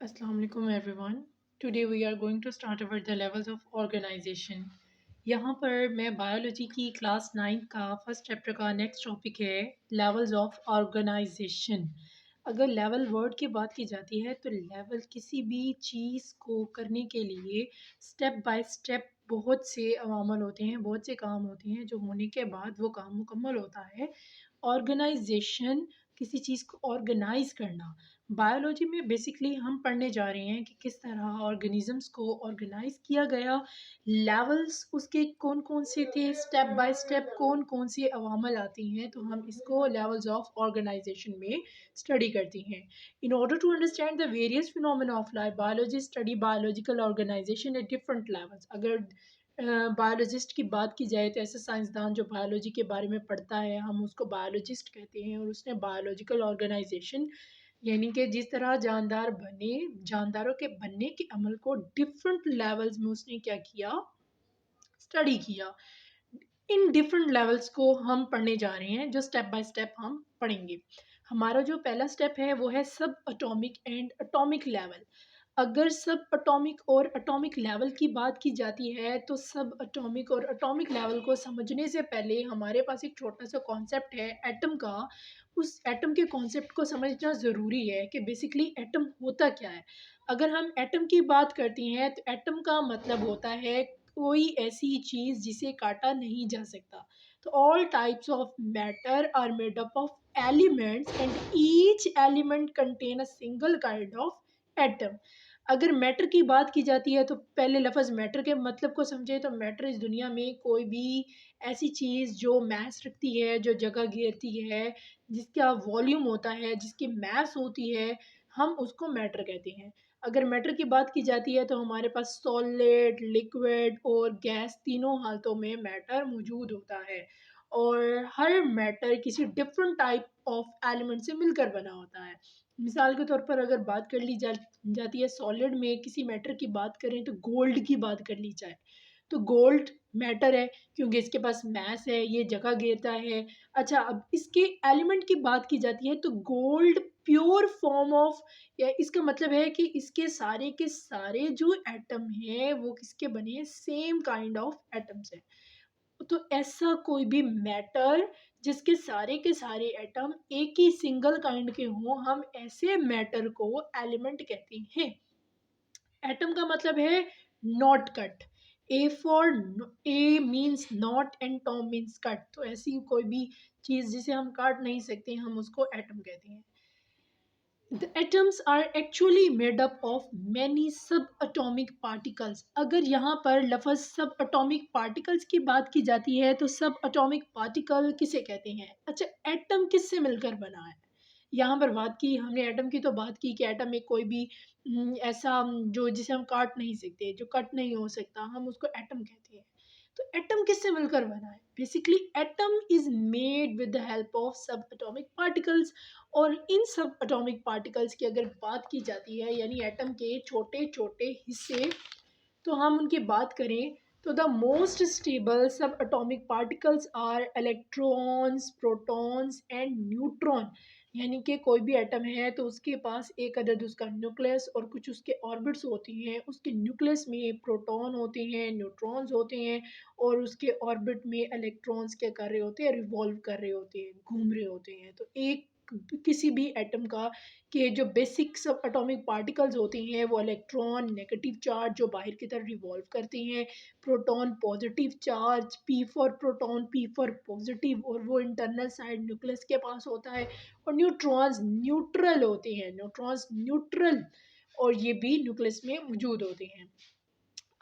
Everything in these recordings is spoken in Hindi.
Assalamu alaikum everyone. Today we are going to start about the levels of organization. यहाँ पर मैं बायोलॉजी की क्लास 9 का फर्स्ट चैप्टर का नेक्स्ट टॉपिक है लेवल्स ऑफ ऑर्गेनाइजेशन। अगर लेवल वर्ड की बात की जाती है तो लेवल किसी भी चीज़ को करने के लिए स्टेप बाय स्टेप बहुत से अवामल होते हैं, बहुत से काम होते हैं जो होने के बाद वो काम मुकम्मल होता है। ऑर्गेनाइजेशन किसी चीज़ को ऑर्गेनाइज करना। बायोलॉजी में बेसिकली हम पढ़ने जा रहे हैं कि किस तरह ऑर्गेनिजम्स को ऑर्गेनाइज किया गया, लेवल्स उसके कौन कौन से थे, स्टेप बाय स्टेप कौन कौन से अवामल आती हैं, तो हम इसको लेवल्स ऑफ ऑर्गेनाइजेशन में स्टडी करती हैं। In order to understand the various phenomena of life, biology study biological organisation at different levels. अगर बायोलॉजिस्ट की बात की जाए तो ऐसे साइंसदान जो बायोलॉजी के बारे में पढ़ता है हम उसको बायोलॉजिस्ट कहते हैं, और उसने बायोलॉजिकल ऑर्गेनाइजेशन यानी कि जिस तरह जानदार बने, जानदारों के बनने के अमल को डिफरेंट लेवल्स में उसने क्या किया, स्टडी किया। इन डिफरेंट लेवल्स को हम पढ़ने जा रहे हैं, जो स्टेप बाय स्टेप हम पढ़ेंगे। हमारा जो पहला स्टेप है वो है सब एटॉमिक एंड एटॉमिक लेवल। अगर सब एटॉमिक और एटॉमिक लेवल की बात की जाती है तो सब एटॉमिक और एटॉमिक लेवल को समझने से पहले हमारे पास एक छोटा सा कॉन्सेप्ट है एटम का। उस एटम के कॉन्सेप्ट को समझना ज़रूरी है कि बेसिकली एटम होता क्या है। अगर हम एटम की बात करती हैं तो एटम का मतलब होता है कोई ऐसी चीज़ जिसे काटा नहीं जा सकता। तो all types of matter are made up of elements and each element contain a single kind of atom. अगर मैटर की बात की जाती है तो पहले लफ्ज़ मैटर के मतलब को समझे तो मैटर इस दुनिया में कोई भी ऐसी चीज़ जो मास रखती है, जो जगह घेरती है, जिसका वॉल्यूम होता है, जिसकी मास होती है, हम उसको मैटर कहते हैं। अगर मैटर की बात की जाती है तो हमारे पास सॉलिड, लिक्विड और गैस तीनों हालतों में मैटर मौजूद होता है, और हर मैटर किसी डिफरेंट टाइप ऑफ एलिमेंट से मिलकर बना होता है। मिसाल के तौर पर अगर बात कर ली जाती है सॉलिड में, किसी मैटर की बात करें तो गोल्ड की बात कर ली जाए तो गोल्ड मैटर है क्योंकि इसके पास मास है, ये जगह घेरता है। अच्छा, अब इसके एलिमेंट की बात की जाती है तो गोल्ड प्योर फॉर्म ऑफ, या इसका मतलब है कि इसके सारे के सारे जो एटम हैं वो किसके बने हैं, सेम काइंड ऑफ एटम्स हैं। तो ऐसा कोई भी मैटर जिसके सारे के सारे एटम एक ही सिंगल काइंड के हों, हम ऐसे मैटर को एलिमेंट कहते हैं। एटम का मतलब है not cut. A for a means not and Tom means cut. तो ऐसी कोई भी चीज़ जिसे हम काट नहीं सकते हम उसको एटम कहते हैं। The atoms are actually made up of many subatomic particles। अगर यहाँ पर लफ्ज़ सब अटोमिक पार्टिकल्स की बात की जाती है तो सब अटोमिक पार्टिकल किसे कहते हैं? अच्छा, एटम किससे मिलकर बना है? यहाँ पर बात की हमने एटम की, तो बात की कि एटम एक कोई भी ऐसा जो जिसे हम काट नहीं सकते, जो कट नहीं हो सकता, हम उसको एटम कहते हैं। तो एटम किससे मिलकर बना है? Basically atom is made with the help of सब एटॉमिक पार्टिकल्स। और इन सब एटॉमिक पार्टिकल्स की अगर बात की जाती है यानी एटम के छोटे छोटे हिस्से, तो हम उनकी बात करें तो the most stable subatomic particles are electrons, protons and neutron. यानी कि कोई भी एटम है तो उसके पास एक अदद उसका न्यूक्लियस और कुछ उसके ऑर्बिट्स होती हैं। उसके न्यूक्लियस में प्रोटॉन होते हैं, न्यूट्रॉन्स होते हैं, और उसके ऑर्बिट में इलेक्ट्रॉन्स क्या कर रहे होते हैं, रिवॉल्व कर रहे होते हैं, घूम रहे होते हैं। तो एक किसी भी एटम का के जो बेसिक सब एटॉमिक पार्टिकल्स होते हैं वो इलेक्ट्रॉन नेगेटिव चार्ज जो बाहर की तरफ रिवॉल्व करते हैं, proton positive charge, P for proton, P for positive, और वो इंटरनल साइड न्यूक्लियस के पास होता है। और न्यूट्रॉन्स न्यूट्रल होते हैं, न्यूट्रॉन्स न्यूट्रल, और ये भी न्यूक्लियस में मौजूद होते हैं।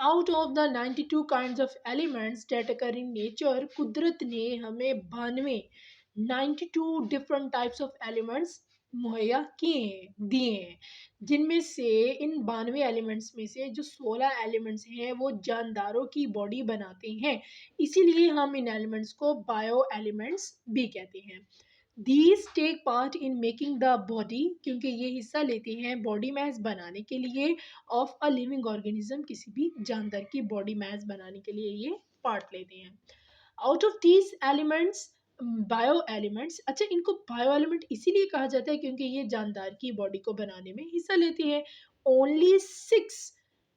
Out of the 92 kinds of elements that occur in nature, कुदरत ने हमें 92 92 डिफरेंट टाइप्स ऑफ एलिमेंट्स मुहैया किए हैं, दिए हैं, जिनमें से इन 92 एलिमेंट्स में से जो 16 एलिमेंट्स हैं वो जानदारों की बॉडी बनाते हैं। इसीलिए हम इन एलिमेंट्स को बायो एलिमेंट्स भी कहते हैं। These take part in making the body, क्योंकि ये हिस्सा लेते हैं बॉडी मैस बनाने के लिए ऑफ अ लिविंग ऑर्गेनिज्म, किसी भी जानदार की बॉडी मैस बनाने के लिए ये पार्ट लेते हैं। Out of these elements, bio elements. अच्छा, इनको बायो एलिमेंट इसीलिए कहा जाता है क्योंकि ये जानदार की बॉडी को बनाने में हिस्सा लेते हैं। Only 6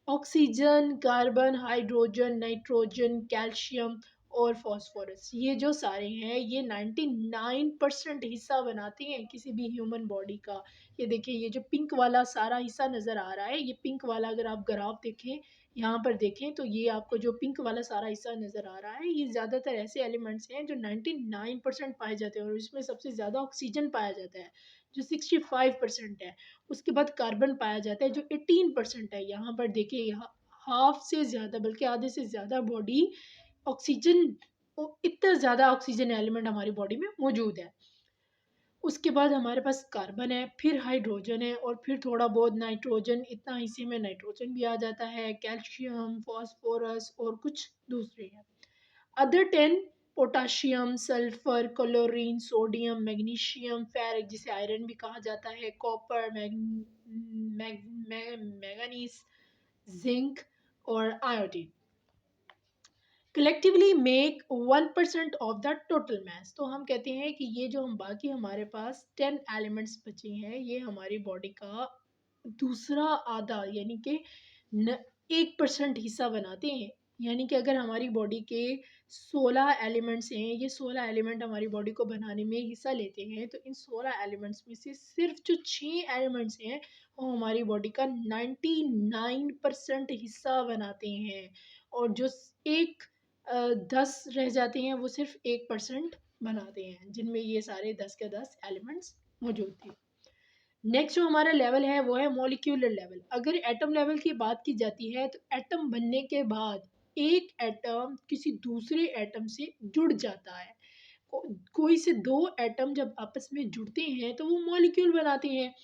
oxygen, carbon, hydrogen, nitrogen, calcium और फास्फोरस, ये जो सारे हैं ये 99% हिस्सा बनाते हैं किसी भी ह्यूमन बॉडी का। ये देखिए, ये जो पिंक वाला सारा हिस्सा नज़र आ रहा है, ये पिंक वाला अगर आप ग्राफ देखें, यहाँ पर देखें, तो ये आपको जो पिंक वाला सारा हिस्सा नज़र आ रहा है, ये ज़्यादातर ऐसे एलिमेंट्स हैं जो 99% पाए जाते हैं, और इसमें सबसे ज़्यादा ऑक्सीजन पाया जाता है जो 65% है। उसके बाद कार्बन पाया जाता है जो 18% है। यहाँ पर देखिए, यहाँ हाफ से ज़्यादा, बल्कि आधे से ज़्यादा बॉडी ऑक्सीजन, इतना ज़्यादा ऑक्सीजन एलिमेंट हमारी बॉडी में मौजूद है। उसके बाद हमारे पास कार्बन है, फिर हाइड्रोजन है, और फिर थोड़ा बहुत नाइट्रोजन, इतना हिस्से में नाइट्रोजन भी आ जाता है, कैल्शियम, फास्फोरस और कुछ दूसरे हैं। Other 10, potassium, sulphur, chlorine, sodium, magnesium, ferric जिसे आयरन भी कहा जाता है, कॉपर, मैग्नीज, जिंक और iodine collectively make 1% of the total mass. तो हम कहते हैं कि ये जो हम बाकी हमारे पास 10 एलिमेंट्स बचे हैं, ये हमारी बॉडी का दूसरा आधा, यानी कि 1% हिस्सा बनाते हैं। यानी कि अगर हमारी बॉडी के 16 एलिमेंट्स हैं, ये 16 एलिमेंट हमारी बॉडी को बनाने में हिस्सा लेते हैं, तो इन 16 एलिमेंट्स में से सिर्फ जो 6 एलिमेंट्स हैं वो हमारी बॉडी का 99% हिस्सा बनाते हैं, और जो एक 10 रह जाते हैं वो सिर्फ 1% बनाते हैं, जिनमें ये सारे 10 के 10 एलिमेंट्स मौजूद थे। नेक्स्ट जो हमारा लेवल है वो है मॉलिक्यूलर लेवल। अगर एटम लेवल की बात की जाती है, तो एटम बनने के बाद एक एटम किसी दूसरे एटम से जुड़ जाता है। कोई से दो एटम जब आपस में जुड़ते हैं तो वो मॉलिक्यूल बनाते हैं।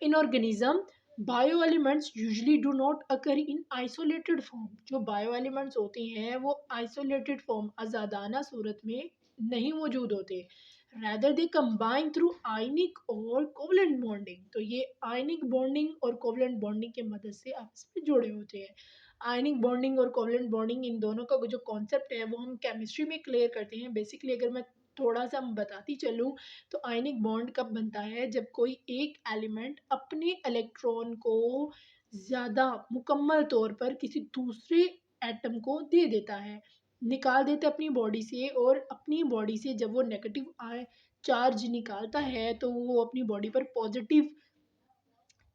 इन organism, bio elements usually do not occur in isolated form. जो बायो एलिमेंट्स होते हैं वो आइसोलेटेड फॉर्म, आज़ादाना सूरत में नहीं मौजूद होते। rather they combine through ionic और कोवलेंट बॉन्डिंग। तो ये आयनिक बॉन्डिंग और कोवलेंट बॉन्डिंग के मदद से आपस में जुड़े होते हैं। आयनिक बॉन्डिंग और कोवलेंट बॉन्डिंग, इन दोनों का जो कॉन्सेप्ट है वो हम केमिस्ट्री में क्लियर करते हैं। बेसिकली अगर मैं थोड़ा सा बताती चलूँ, तो आयनिक बॉन्ड कब बनता है, जब कोई एक एलिमेंट अपने इलेक्ट्रॉन को ज़्यादा मुकम्मल तौर पर किसी दूसरे एटम को दे देता है, निकाल देता है अपनी बॉडी से, और अपनी बॉडी से जब वो नेगेटिव आए चार्ज निकालता है, तो वो अपनी बॉडी पर पॉजिटिव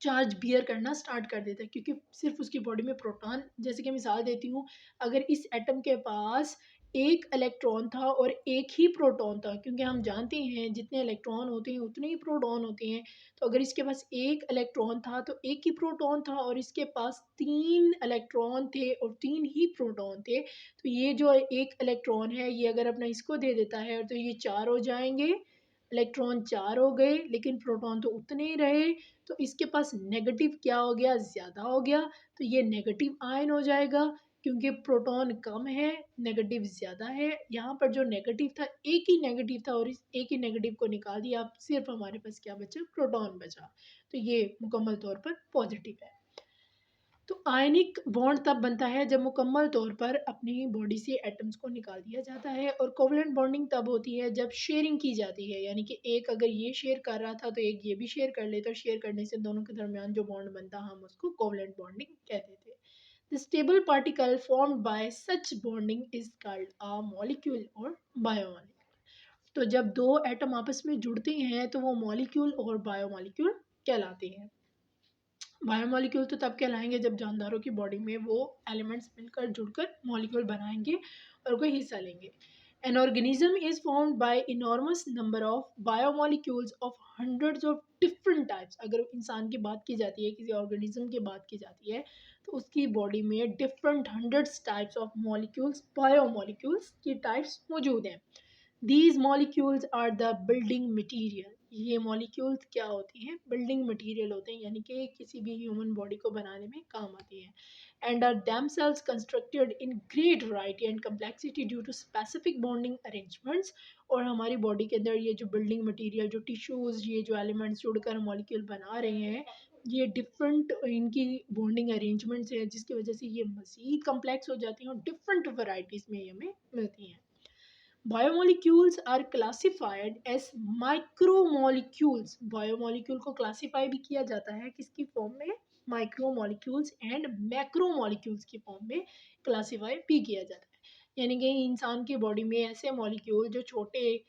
चार्ज बियर करना स्टार्ट कर देता है, क्योंकि सिर्फ उसकी बॉडी में प्रोटॉन, जैसे कि मिसाल देती हूँ, अगर इस एटम के पास एक इलेक्ट्रॉन था और एक ही प्रोटॉन था, क्योंकि हम जानते हैं जितने इलेक्ट्रॉन होते हैं उतने ही प्रोटॉन होते हैं, तो अगर इसके पास एक इलेक्ट्रॉन था तो एक ही प्रोटॉन था, और इसके पास 3 इलेक्ट्रॉन थे और 3 ही प्रोटॉन थे, तो ये जो एक इलेक्ट्रॉन है ये अगर अपना इसको दे देता है तो ये 4 हो जाएंगे, इलेक्ट्रॉन 4 हो गए, लेकिन प्रोटॉन तो उतने ही रहे। तो इसके पास नेगेटिव क्या हो गया, ज़्यादा हो गया, तो ये नेगेटिव आयन हो जाएगा, क्योंकि प्रोटॉन कम है, नेगेटिव ज़्यादा है। यहाँ पर जो नेगेटिव था, एक ही नेगेटिव था, और इस एक ही नेगेटिव को निकाल दिया, अब सिर्फ हमारे पास क्या बचा, प्रोटॉन बचा, तो ये मुकम्मल तौर पर पॉजिटिव है। तो आयनिक बॉन्ड तब बनता है जब मुकम्मल तौर पर अपनी बॉडी से एटम्स को निकाल दिया जाता है, और कोवलेंट बॉन्डिंग तब होती है जब शेयरिंग की जाती है, यानी कि एक अगर ये शेयर कर रहा था तो एक ये भी शेयर कर लेता, और शेयर करने से दोनों के दरमियान जो बॉन्ड बनता हम उसको कोवलेंट बॉन्डिंग कहते थे। The stable particle formed by such bonding is called a molecule और बायोमॉलिक्यूल। तो जब दो एटम आपस में जुड़ते हैं तो वो मॉलिक्यूल और बायोमॉलिक्यूल कहलाते हैं। बायोमॉलिक्यूल तो तब कहलाएंगे जब जानदारों की बॉडी में वो एलिमेंट्स मिलकर जुड़कर मॉलिक्यूल बनाएंगे और कोई हिस्सा लेंगे। An organism is formed by enormous number of biomolecules of hundreds of different types. अगर इंसान की बात की जाती है, किसी ऑर्गेनिज्म की बात की जाती है, तो उसकी बॉडी में different hundreds types of molecules, biomolecules की टाइप्स मौजूद हैं। These molecules are the building material. ये मॉलिक्यूल्स क्या होती हैं, बिल्डिंग मटीरियल होते हैं, यानी कि किसी भी ह्यूमन बॉडी को बनाने में काम आती हैं। And are themselves constructed in great variety and complexity due to specific bonding arrangements। और हमारी बॉडी के अंदर ये जो बिल्डिंग मटीरियल, जो टिश्यूज, ये जो एलिमेंट्स जुड़कर मॉलिक्यूल बना रहे हैं, ये डिफरेंट इनकी बॉन्डिंग अरेंजमेंट्स हैं, जिसकी वजह से ये मज़ीद कम्प्लेक्स हो जाती हैं और डिफरेंट वैराइटीज़ में ये हमें मिलती हैं। Biomolecules are classified as micromolecules. Biomolecule को क्लासिफाई भी किया जाता है किसकी फॉर्म में, micro molecules and macro molecules की फॉर्म में क्लासिफाई भी किया जाता है। यानी कि इंसान की बॉडी में ऐसे मॉलिक्यूल जो छोटे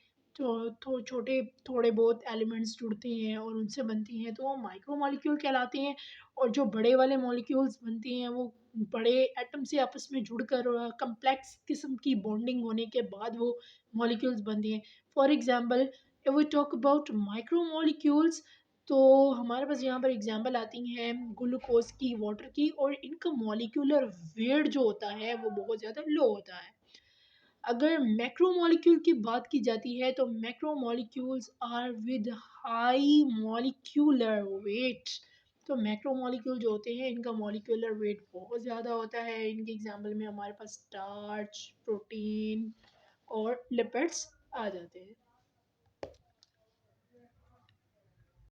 थोड़े बहुत एलिमेंट्स जुड़ते हैं और उनसे बनती हैं तो वो माइक्रो मॉलिक्यूल कहलाते हैं। और जो बड़े वाले मॉलिक्यूल्स बनती हैं वो बड़े एटम से आपस में जुड़कर कम्प्लेक्स किस्म की बॉन्डिंग होने के बाद वो मॉलिक्यूल्स बनती हैं। For example if we talk about micro molecules, तो हमारे पास यहाँ पर एग्जांपल आती हैं ग्लूकोज की, वाटर की, और इनका मॉलिक्यूलर वेट जो होता है वो बहुत ज़्यादा लो होता है। अगर मैक्रोमोलेक्यूल की बात की जाती है तो macromolecules are with high molecular weight. तो मैक्रोमोलेक्यूल जो होते हैं इनका मॉलिक्यूलर वेट बहुत ज़्यादा होता है। इनके एग्जांपल में हमारे पास स्टार्च, प्रोटीन और लिपिड्स आ जाते हैं।